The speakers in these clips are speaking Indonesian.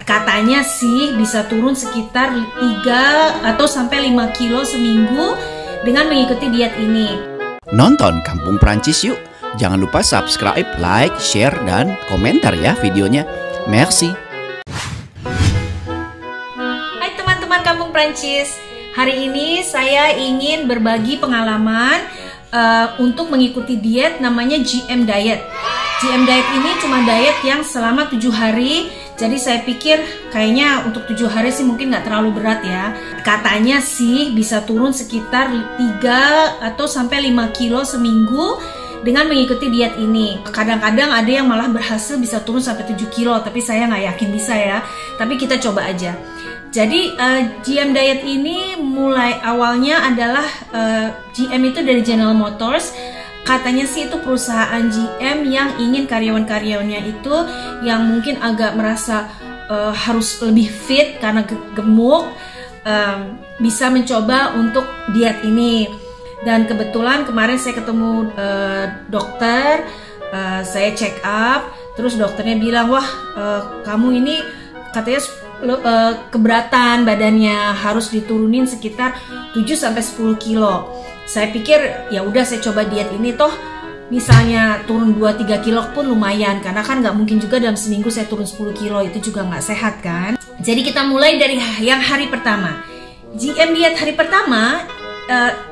Katanya sih bisa turun sekitar 3 atau sampai 5 kilo seminggu dengan mengikuti diet ini. Nonton Kampung Prancis yuk. Jangan lupa subscribe, like, share, dan komentar ya videonya. Merci. Hai teman-teman Kampung Prancis. Hari ini saya ingin berbagi pengalaman untuk mengikuti diet namanya GM Diet. GM Diet ini cuma diet yang selama 7 hari. Jadi saya pikir kayaknya untuk 7 hari sih mungkin nggak terlalu berat ya. Katanya sih bisa turun sekitar 3 atau sampai 5 kilo seminggu dengan mengikuti diet ini. Kadang-kadang ada yang malah berhasil bisa turun sampai 7 kilo, tapi saya nggak yakin bisa ya. Tapi kita coba aja. Jadi GM Diet ini mulai awalnya adalah GM itu dari General Motors. Katanya sih itu perusahaan GM yang ingin karyawan-karyawannya itu yang mungkin agak merasa harus lebih fit karena gemuk, bisa mencoba untuk diet ini. Dan kebetulan kemarin saya ketemu dokter, saya check up, terus dokternya bilang, wah kamu ini katanya keberatan badannya, harus diturunin sekitar 7-10 kilo. Saya pikir ya udah saya coba diet ini, toh misalnya turun 2-3 kilo pun lumayan, karena kan nggak mungkin juga dalam seminggu saya turun 10 kilo, itu juga nggak sehat kan. Jadi kita mulai dari yang hari pertama. GM diet hari pertama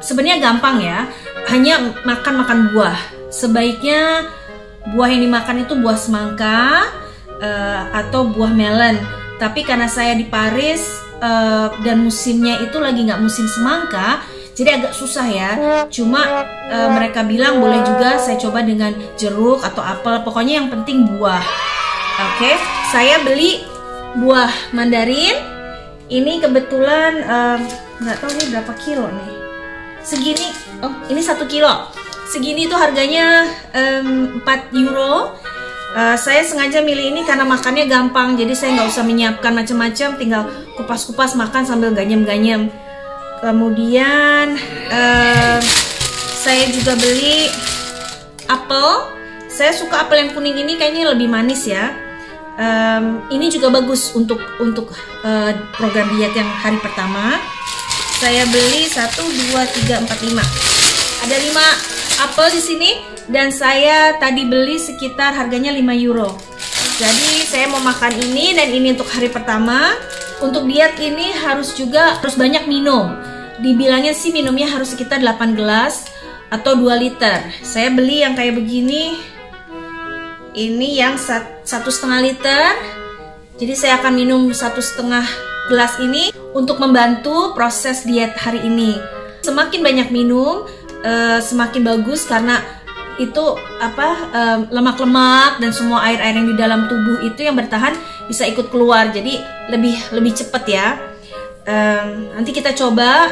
sebenarnya gampang ya, hanya makan buah. Sebaiknya buah yang dimakan itu buah semangka atau buah melon. Tapi karena saya di Paris dan musimnya itu lagi nggak musim semangka, jadi agak susah ya. Cuma mereka bilang boleh juga saya coba dengan jeruk atau apel. Pokoknya yang penting buah. Oke, saya beli buah mandarin. Ini kebetulan nggak tahu ini berapa kilo nih. Segini. Oh, ini 1 kilo. Segini tuh harganya 4 euro. Saya sengaja milih ini karena makannya gampang. Jadi saya nggak usah menyiapkan macam-macam. Tinggal kupas-kupas makan sambil ganyem-ganyem. Kemudian saya juga beli apel. Saya suka apel yang kuning ini, kayaknya lebih manis ya. Ini juga bagus untuk program diet yang hari pertama. Saya beli 1, 2, 3, 4, 5. Ada 5 apel di sini dan saya tadi beli sekitar harganya 5 euro. Jadi saya mau makan ini dan ini untuk hari pertama. Untuk diet ini harus banyak minum. Dibilangnya sih minumnya harus sekitar 8 gelas atau 2 liter. Saya beli yang kayak begini. Ini yang 1,5 liter. Jadi saya akan minum 1,5 gelas ini untuk membantu proses diet hari ini. Semakin banyak minum, semakin bagus karena itu lemak-lemak dan semua air-air yang di dalam tubuh itu yang bertahan bisa ikut keluar, jadi lebih cepat ya. Nanti kita coba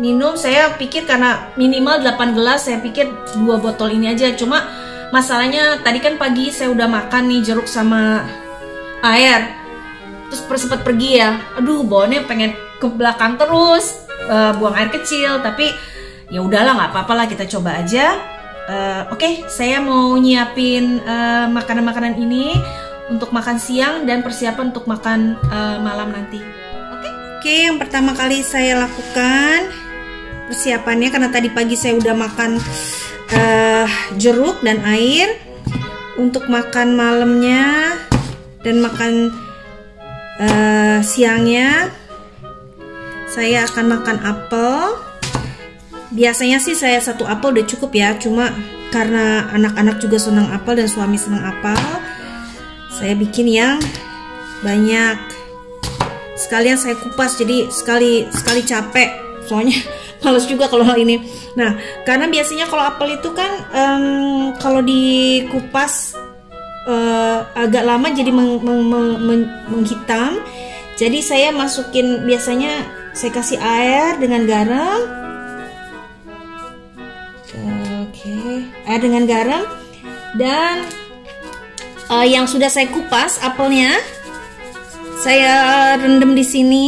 minum. Saya pikir karena minimal 8 gelas, saya pikir 2 botol ini aja. Cuma masalahnya tadi kan pagi saya udah makan nih jeruk sama air, terus sempat pergi ya. Aduh, baunya pengen ke belakang terus, buang air kecil. Tapi ya udahlah, nggak apa-apa lah, kita coba aja. Oke, saya mau nyiapin makanan-makanan ini untuk makan siang dan persiapan untuk makan malam nanti. Oke, yang pertama kali saya lakukan persiapannya, karena tadi pagi saya udah makan jeruk dan air. Untuk makan malamnya dan makan siangnya, saya akan makan apel. Biasanya sih saya 1 apel udah cukup ya, cuma karena anak-anak juga senang apel dan suami senang apel, saya bikin yang banyak. Sekalian saya kupas, jadi sekali capek, soalnya males juga kalau hal ini. Nah, karena biasanya kalau apel itu kan kalau dikupas agak lama jadi menghitam. Jadi saya masukin, biasanya saya kasih air dengan garam. Air dengan garam, dan yang sudah saya kupas apelnya saya rendam di sini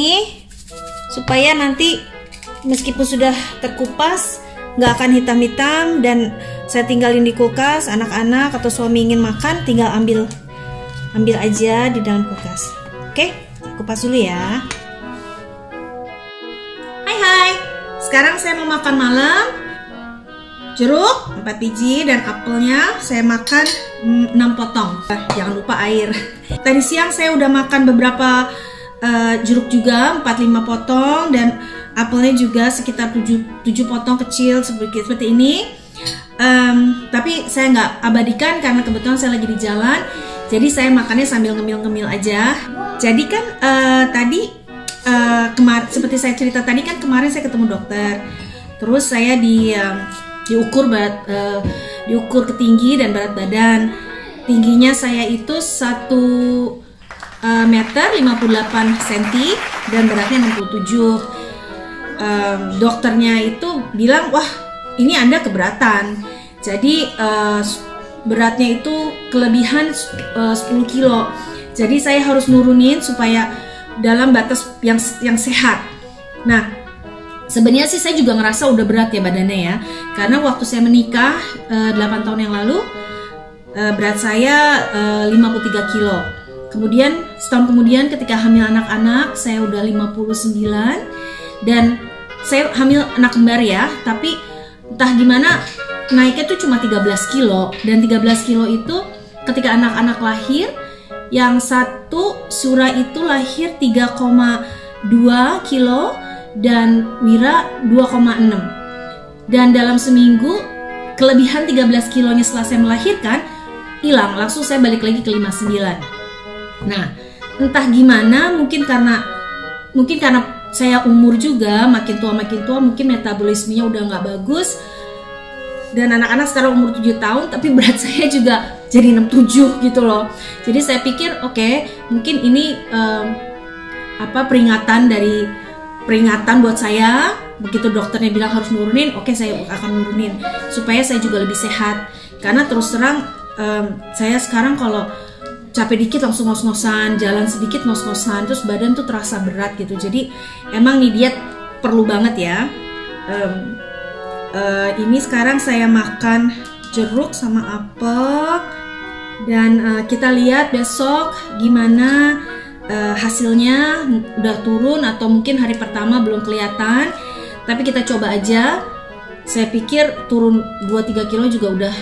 supaya nanti meskipun sudah terkupas nggak akan hitam-hitam, dan saya tinggalin di kulkas. Anak-anak atau suami ingin makan tinggal ambil aja di dalam kulkas. Oke, Kupas dulu ya. Hai, sekarang saya mau makan malam. Jeruk 4 biji dan apelnya saya makan 6 potong. Jangan lupa air. Tadi siang saya udah makan beberapa jeruk juga 4-5 potong dan apelnya juga sekitar 7 potong kecil seperti ini. Tapi saya nggak abadikan karena kebetulan saya lagi di jalan. Jadi saya makannya sambil ngemil-ngemil aja. Jadi kan tadi seperti saya cerita tadi kan kemarin saya ketemu dokter. Terus saya diukur diukur ketinggi dan berat badan. Tingginya saya itu 1 meter 58 cm dan beratnya 67. Dokternya itu bilang, wah ini Anda keberatan. Jadi beratnya itu kelebihan 10 kilo. Jadi saya harus nurunin supaya dalam batas yang sehat. Nah, sebenarnya sih saya juga ngerasa udah berat ya badannya ya. Karena waktu saya menikah 8 tahun yang lalu berat saya 53 kilo. Kemudian setahun kemudian ketika hamil anak-anak saya udah 59 dan saya hamil anak kembar ya. Tapi entah gimana naiknya tuh cuma 13 kilo dan 13 kilo itu ketika anak-anak lahir yang satu Sura itu lahir 3,2 kilo dan Wira 2,6 dan dalam seminggu kelebihan 13 kilonya setelah saya melahirkan hilang, langsung saya balik lagi ke 59. Nah entah gimana mungkin karena saya umur juga makin tua mungkin metabolismenya udah nggak bagus. Dan anak-anak sekarang umur 7 tahun tapi berat saya juga jadi 67 gitu loh. Jadi saya pikir oke, mungkin ini peringatan buat saya. Begitu dokternya bilang harus nurunin, oke saya akan nurunin supaya saya juga lebih sehat. Karena terus terang saya sekarang kalau capek dikit langsung ngos-ngosan, jalan sedikit ngos-ngosan, terus badan tuh terasa berat gitu. Jadi emang nih diet perlu banget ya. Ini sekarang saya makan jeruk sama apel dan kita lihat besok gimana hasilnya, udah turun atau mungkin hari pertama belum kelihatan, tapi kita coba aja. Saya pikir turun 2-3 kilo juga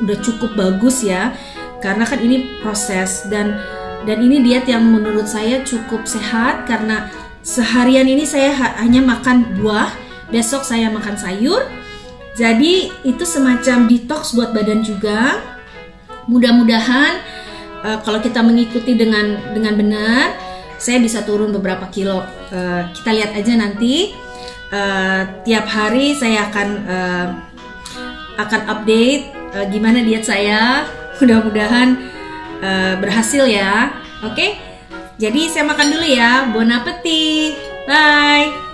udah cukup bagus ya, karena kan ini proses dan ini diet yang menurut saya cukup sehat karena seharian ini saya hanya makan buah. Besok saya makan sayur. Jadi itu semacam detox buat badan juga. Mudah-mudahan kalau kita mengikuti dengan benar, saya bisa turun beberapa kilo. Kita lihat aja nanti. Tiap hari saya akan update gimana diet saya. Mudah-mudahan berhasil ya. Oke? Jadi saya makan dulu ya. Bon appetit. Bye.